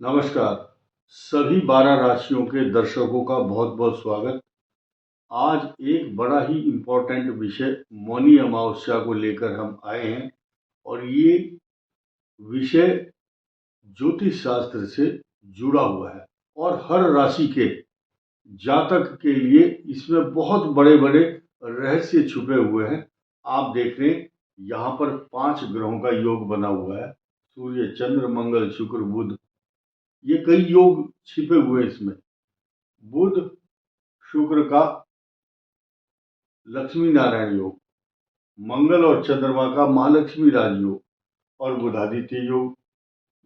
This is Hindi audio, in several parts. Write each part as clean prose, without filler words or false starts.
नमस्कार। सभी 12 राशियों के दर्शकों का बहुत बहुत स्वागत। आज एक बड़ा ही इम्पोर्टेंट विषय मौनी अमावस्या को लेकर हम आए हैं और ये विषय ज्योतिष शास्त्र से जुड़ा हुआ है और हर राशि के जातक के लिए इसमें बहुत बड़े बड़े रहस्य छुपे हुए हैं। आप देख रहे हैं यहाँ पर 5 ग्रहों का योग बना हुआ है, सूर्य, चंद्र, मंगल, शुक्र, बुध। ये कई योग छिपे हुए हैं इसमें। बुध शुक्र का लक्ष्मी नारायण योग, मंगल और चंद्रमा का महालक्ष्मी राजयोग और बुधादित्य योग।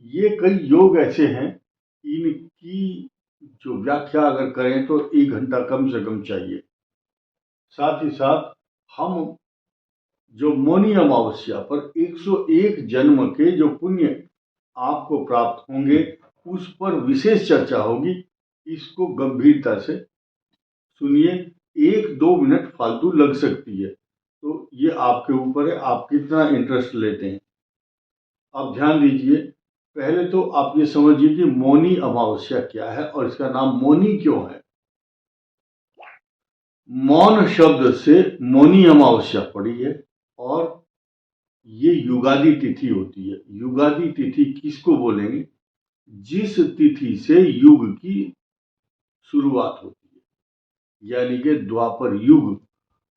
ये कई योग ऐसे हैं, इनकी जो व्याख्या अगर करें तो 1 घंटा कम से कम चाहिए। साथ ही साथ हम जो मौनी अमावस्या पर 101 जन्म के जो पुण्य आपको प्राप्त होंगे उस पर विशेष चर्चा होगी। इसको गंभीरता से सुनिए। 1-2 मिनट फालतू लग सकती है, तो ये आपके ऊपर है, आप कितना इंटरेस्ट लेते हैं। अब ध्यान दीजिए, पहले तो आप ये समझिए कि मौनी अमावस्या क्या है और इसका नाम मौनी क्यों है। मौन शब्द से मौनी अमावस्या पड़ी है और ये युगादि तिथि होती है। युगादि तिथि किसको बोलेंगे? जिस तिथि से युग की शुरुआत होती है, यानी कि द्वापर युग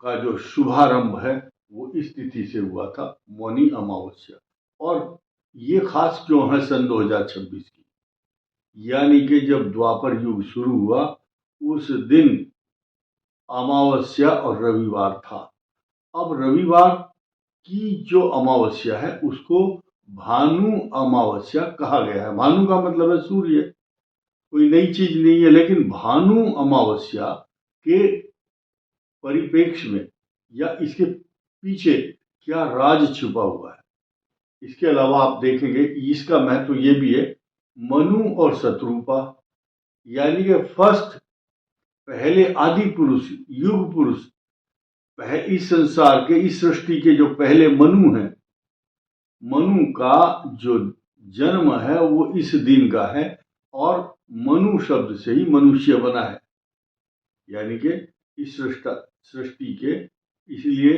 का जो शुभारंभ है वो इस तिथि से हुआ था, मौनी अमावस्या। और ये खास क्यों है सन 2026 की, यानी कि जब द्वापर युग शुरू हुआ उस दिन अमावस्या और रविवार था। अब रविवार की जो अमावस्या है उसको भानु अमावस्या कहा गया है। भानु का मतलब है सूर्य, कोई नई चीज नहीं है, लेकिन भानु अमावस्या के परिप्रेक्ष्य में या इसके पीछे क्या राज छुपा हुआ है। इसके अलावा आप देखेंगे इसका महत्व ये भी है, मनु और शत्रुपा, यानी कि फर्स्ट पहले आदि पुरुष, युग पुरुष, इस संसार के, इस सृष्टि के जो पहले मनु हैं, मनु का जो जन्म है वो इस दिन का है और मनु शब्द से ही मनुष्य बना है, यानी कि इस सृष्टि के, इसलिए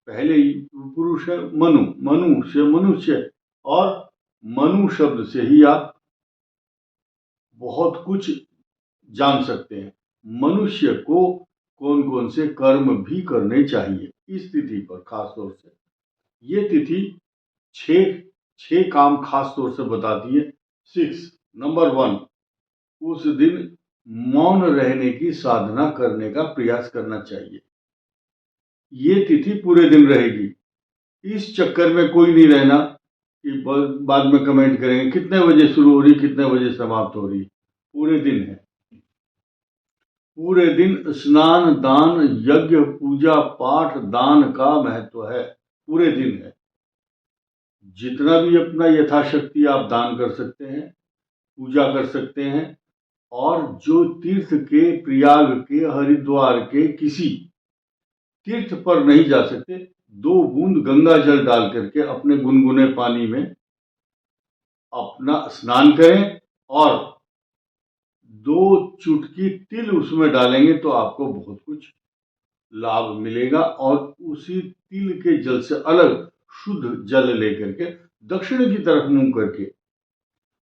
पहले पुरुष है मनु, मनु से मनुष्य, और मनु शब्द से ही आप बहुत कुछ जान सकते हैं। मनुष्य को कौन कौन से कर्म भी करने चाहिए इस तिथि पर खास तौर से। ये तिथि छह काम खास तौर से बताती है। 6 नंबर 1, उस दिन मौन रहने की साधना करने का प्रयास करना चाहिए। ये तिथि पूरे दिन रहेगी, इस चक्कर में कोई नहीं रहना कि बाद में कमेंट करेंगे कितने बजे शुरू हो रही, कितने बजे समाप्त हो रही। पूरे दिन है। पूरे दिन स्नान, दान, यज्ञ, पूजा पाठ, दान का महत्व है। पूरे दिन है। जितना भी अपना यथाशक्ति आप दान कर सकते हैं, पूजा कर सकते हैं, और जो तीर्थ के, प्रयाग के, हरिद्वार के किसी तीर्थ पर नहीं जा सकते, 2 बूंद गंगा जल डाल करके अपने गुनगुने पानी में अपना स्नान करें और 2 चुटकी तिल उसमें डालेंगे तो आपको बहुत कुछ लाभ मिलेगा। और उसी तिल के जल से अलग शुद्ध जल लेकर के दक्षिण की तरफ मुंह करके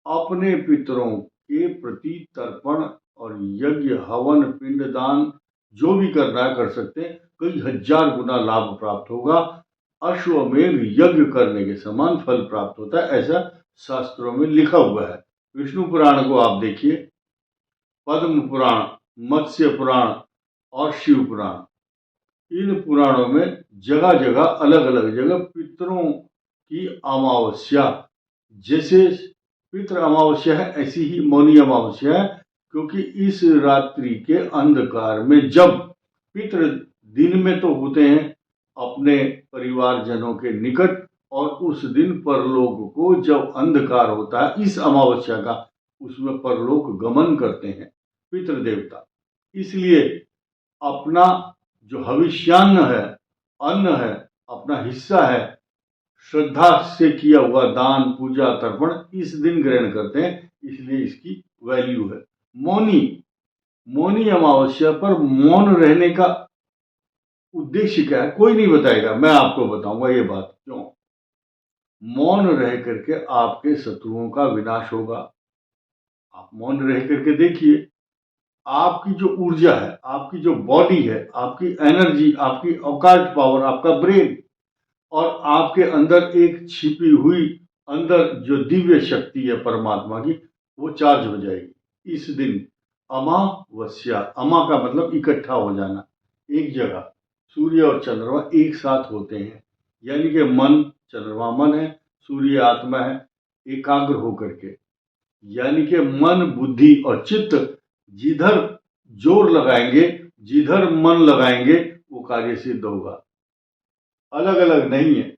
अपने पितरों के प्रति तर्पण और यज्ञ, हवन, पिंडदान जो भी करना है कर सकते हैं। कई हजार गुना लाभ प्राप्त होगा। अश्वमेध यज्ञ करने के समान फल प्राप्त होता है, ऐसा शास्त्रों में लिखा हुआ है। विष्णु पुराण को आप देखिए, पद्म पुराण, मत्स्य पुराण और शिव पुराण, इन पुराणों में जगह जगह, अलग अलग जगह पितरों की अमावस्या, जैसे पितृ अमावस्या है ऐसी ही मौनी अमावस्या है, क्योंकि इस रात्रि के अंधकार में जब पितृ दिन में तो होते हैं अपने परिवारजनों के निकट, और उस दिन परलोक को जब अंधकार होता है इस अमावस्या का, उसमें परलोक गमन करते हैं पितृदेवता। इसलिए अपना जो हविष्यान्न है, अन्न है, अपना हिस्सा है, श्रद्धा से किया हुआ दान, पूजा, तर्पण इस दिन ग्रहण करते हैं। इसलिए इसकी वैल्यू है। मौनी मौनी अमावस्या पर मौन रहने का उद्देश्य क्या है, कोई नहीं बताएगा, मैं आपको बताऊंगा ये बात क्यों। मौन रह करके आपके शत्रुओं का विनाश होगा। आप मौन रह करके देखिए, आपकी जो ऊर्जा है, आपकी जो बॉडी है, आपकी एनर्जी, आपकी ऑकल्ट पावर, आपका ब्रेन और आपके अंदर एक छिपी हुई अंदर जो दिव्य शक्ति है परमात्मा की, वो चार्ज हो जाएगी। इस दिन अमावस्या, अमा का मतलब इकट्ठा हो जाना, एक जगह सूर्य और चंद्रमा एक साथ होते हैं, यानी कि मन, चंद्रमा मन है, सूर्य आत्मा है, एकाग्र होकर के, यानी कि मन, बुद्धि और चित्त जिधर जोर लगाएंगे, जिधर मन लगाएंगे, वो कार्य सिद्ध होगा, अलग अलग नहीं है।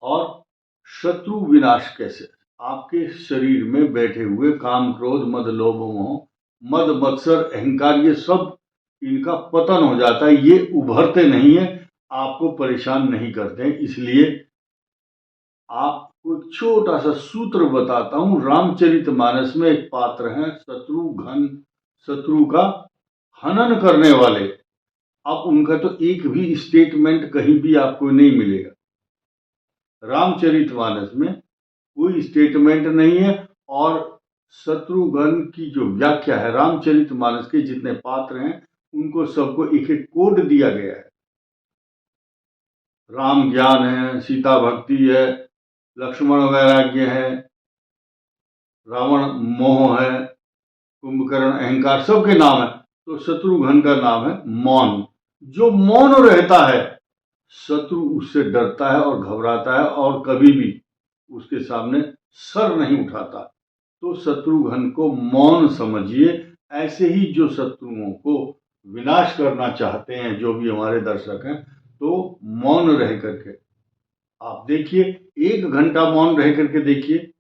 और शत्रु विनाश कैसे? आपके शरीर में बैठे हुए काम, क्रोध, मद, लोभ, मोह, मद, मत्सर, अहंकार, ये सब इनका पतन हो जाता है। ये उभरते नहीं है, आपको परेशान नहीं करते। इसलिए आपको एक छोटा सा सूत्र बताता हूं। रामचरितमानस में एक पात्र है शत्रुघ्न, शत्रु का हनन करने वाले। अब उनका तो एक भी स्टेटमेंट कहीं भी आपको नहीं मिलेगा। रामचरितमानस में कोई स्टेटमेंट नहीं है। और शत्रुघ्न की जो व्याख्या है, रामचरितमानस के जितने पात्र हैं उनको सबको एक एक कोड दिया गया है। राम ज्ञान है, सीता भक्ति है, लक्ष्मण वैराग्य है, रावण मोह है, कुंभकर्ण अहंकार, सबके नाम है। तो शत्रुघ्न का नाम है मौन। जो मौन रहता है, शत्रु उससे डरता है और घबराता है और कभी भी उसके सामने सर नहीं उठाता। तो शत्रुघ्न को मौन समझिए। ऐसे ही जो शत्रुओं को विनाश करना चाहते हैं, जो भी हमारे दर्शक हैं, तो मौन रह करके आप देखिए, 1 घंटा मौन रह करके देखिए।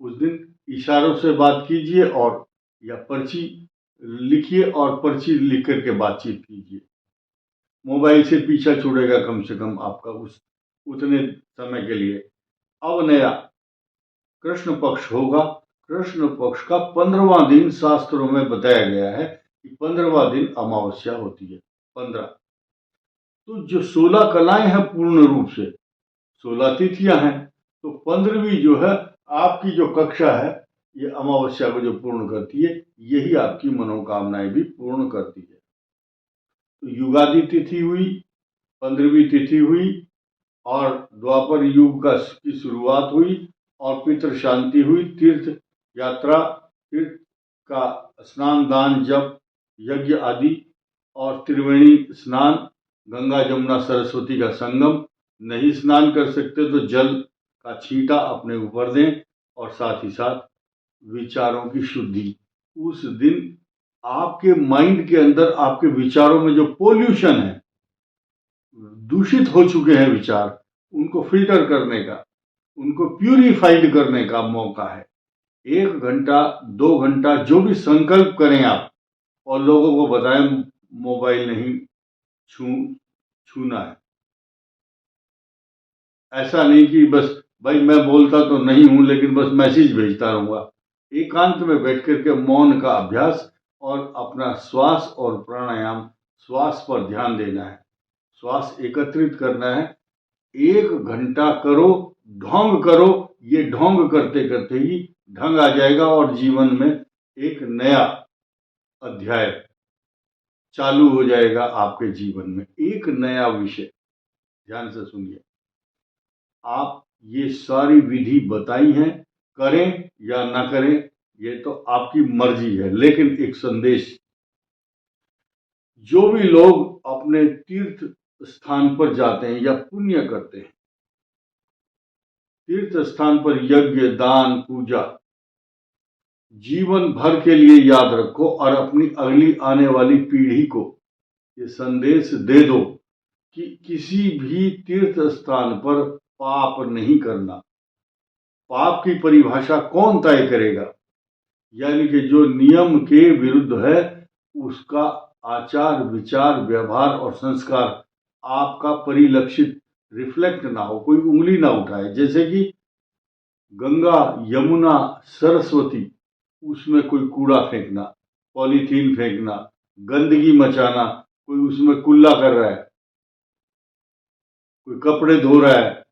उस दिन इशारों से बात कीजिए और या पर्ची लिखिए और पर्ची लिख करके बातचीत कीजिए। मोबाइल से पीछा छूटेगा कम से कम आपका उस उतने समय के लिए। अब नया कृष्ण पक्ष होगा। कृष्ण पक्ष का 15वां दिन शास्त्रों में बताया गया है कि 15वां दिन अमावस्या होती है। 15 तो जो 16 कलाएं हैं पूर्ण रूप से 16 तिथियां हैं, तो 15वीं जो है आपकी जो कक्षा है, ये अमावस्या को जो पूर्ण करती है, यही आपकी मनोकामनाएं भी पूर्ण करती है। तो युगादि तिथि हुई, 15वीं तिथि हुई और द्वापर युग का की शुरुआत हुई और पितृ शांति हुई, तीर्थ यात्रा, तीर्थ का स्नान, दान, जप, यज्ञ आदि और त्रिवेणी स्नान, गंगा जमुना सरस्वती का संगम। नहीं स्नान कर सकते तो जल का छींटा अपने ऊपर दें और साथ ही साथ विचारों की शुद्धि। उस दिन आपके माइंड के अंदर, आपके विचारों में जो पोल्यूशन है, दूषित हो चुके हैं विचार, उनको फिल्टर करने का, उनको प्यूरिफाइड करने का मौका है। 1 घंटा 2 घंटा जो भी संकल्प करें आप, और लोगों को बताएं मोबाइल नहीं छूना है। ऐसा नहीं कि बस भाई मैं बोलता तो नहीं हूं लेकिन बस मैसेज भेजता रहूंगा। एकांत में बैठ करके मौन का अभ्यास और अपना श्वास और प्राणायाम, श्वास पर ध्यान देना है, श्वास एकत्रित करना है। 1 घंटा करो, ढोंग करो। ये ढोंग करते करते ही ढंग आ जाएगा और जीवन में एक नया अध्याय चालू हो जाएगा। आपके जीवन में एक नया विषय। ध्यान से सुनिए, आप ये सारी विधि बताई हैं, करें या ना करें ये तो आपकी मर्जी है, लेकिन एक संदेश, जो भी लोग अपने तीर्थ स्थान पर जाते हैं या पुण्य करते हैं, तीर्थ स्थान पर यज्ञ, दान, पूजा, जीवन भर के लिए याद रखो और अपनी अगली आने वाली पीढ़ी को ये संदेश दे दो कि किसी भी तीर्थ स्थान पर पाप नहीं करना। पाप की परिभाषा कौन तय करेगा? यानी कि जो नियम के विरुद्ध है, उसका आचार, विचार, व्यवहार और संस्कार आपका परिलक्षित रिफ्लेक्ट ना हो, कोई उंगली ना उठाए। जैसे कि गंगा, यमुना, सरस्वती, उसमें कोई कूड़ा फेंकना, पॉलीथीन फेंकना, गंदगी मचाना, कोई उसमें कुल्ला कर रहा है, कोई कपड़े धो रहा है,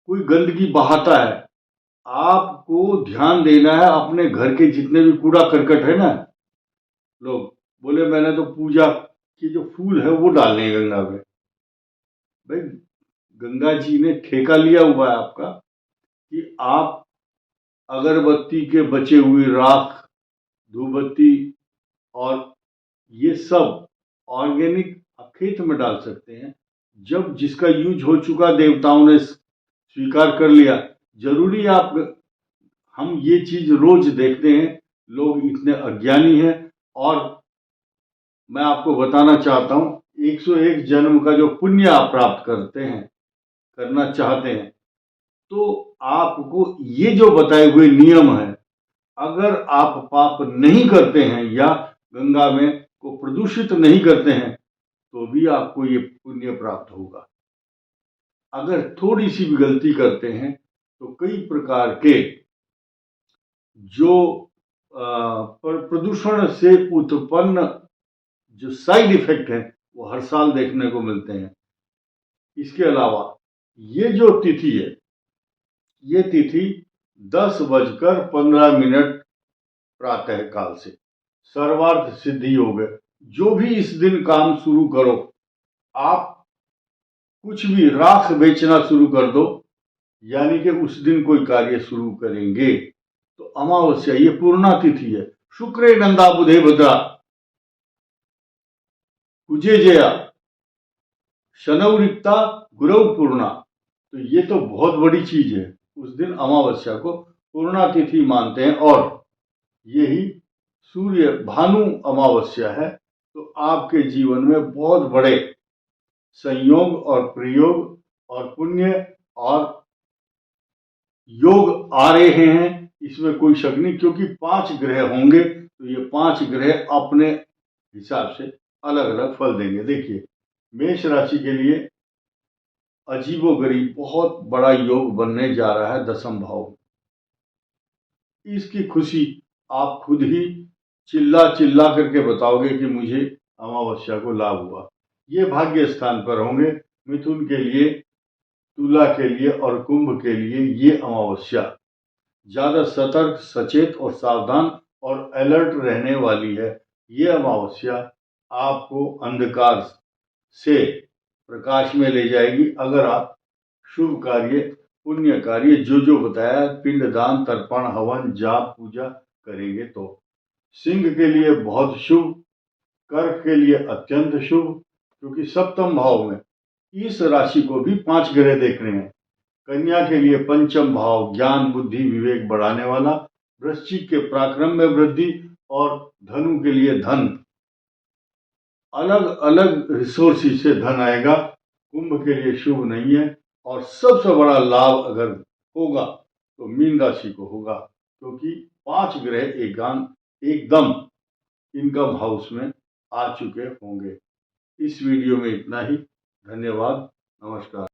कोई गंदगी बहाता है, आपको ध्यान देना है। अपने घर के जितने भी कूड़ा करकट है ना, लोग बोले मैंने तो पूजा के जो फूल है वो डालने हैं गंगा में। भाई, गंगा जी ने ठेका लिया हुआ है आपका कि आप अगरबत्ती के बचे हुए राख, धूपबत्ती और ये सब ऑर्गेनिक आप खेत में डाल सकते हैं। जब जिसका यूज हो चुका, देवताओं ने स्वीकार कर लिया, जरूरी आप हम ये चीज रोज देखते हैं, लोग इतने अज्ञानी हैं। और मैं आपको बताना चाहता हूं, 101 जन्म का जो पुण्य आप प्राप्त करते हैं, करना चाहते हैं, तो आपको ये जो बताए हुए नियम है, अगर आप पाप नहीं करते हैं या गंगा में को प्रदूषित नहीं करते हैं, तो भी आपको ये पुण्य प्राप्त होगा। अगर थोड़ी सी भी गलती करते हैं तो कई प्रकार के जो प्रदूषण से उत्पन्न जो साइड इफेक्ट है वो हर साल देखने को मिलते हैं। इसके अलावा ये जो तिथि है, ये तिथि 10:15 प्रातः काल से सर्वार्थ सिद्धि योग है। जो भी इस दिन काम शुरू करो, आप कुछ भी राख बेचना शुरू कर दो, यानी कि उस दिन कोई कार्य शुरू करेंगे तो अमावस्या, ये पूर्णा तिथि है। शुक्रे नंदा बुधे भद्रा कुजे जया शनौ रिक्ता गुरु पूर्णा। तो ये तो बहुत बड़ी चीज है। उस दिन अमावस्या को पूर्णा तिथि मानते हैं और यही सूर्य भानु अमावस्या है। तो आपके जीवन में बहुत बड़े संयोग और प्रयोग और पुण्य और योग आ रहे हैं, इसमें कोई शक नहीं। क्योंकि 5 ग्रह होंगे तो ये 5 ग्रह अपने हिसाब से अलग अलग फल देंगे। देखिए, मेष राशि के लिए अजीबोगरीब बहुत बड़ा योग बनने जा रहा है 10th भाव में। इसकी खुशी आप खुद ही चिल्ला चिल्ला करके बताओगे कि मुझे अमावस्या को लाभ हुआ। ये भाग्य स्थान पर होंगे मिथुन के लिए, तुला के लिए और कुंभ के लिए। ये अमावस्या ज्यादा सतर्क, सचेत और सावधान और अलर्ट रहने वाली है। ये अमावस्या आपको अंधकार से प्रकाश में ले जाएगी अगर आप शुभ कार्य, पुण्य कार्य जो बताया, पिंडदान, तर्पण, हवन, जाप, पूजा करेंगे तो। सिंह के लिए बहुत शुभ, कर्क के लिए अत्यंत शुभ, क्योंकि 7th भाव में इस राशि को भी 5 ग्रह देख रहे हैं। कन्या के लिए 5th भाव ज्ञान, बुद्धि, विवेक बढ़ाने वाला, वृश्चिक के पराक्रम में वृद्धि और धनु के लिए धन, अलग अलग रिसोर्सेज से धन आएगा। कुंभ के लिए शुभ नहीं है और सबसे बड़ा लाभ अगर होगा तो मीन राशि को होगा, क्योंकि 5 ग्रह एकदम इनकम हाउस में आ चुके होंगे। इस वीडियो में इतना ही। धन्यवाद, नमस्कार।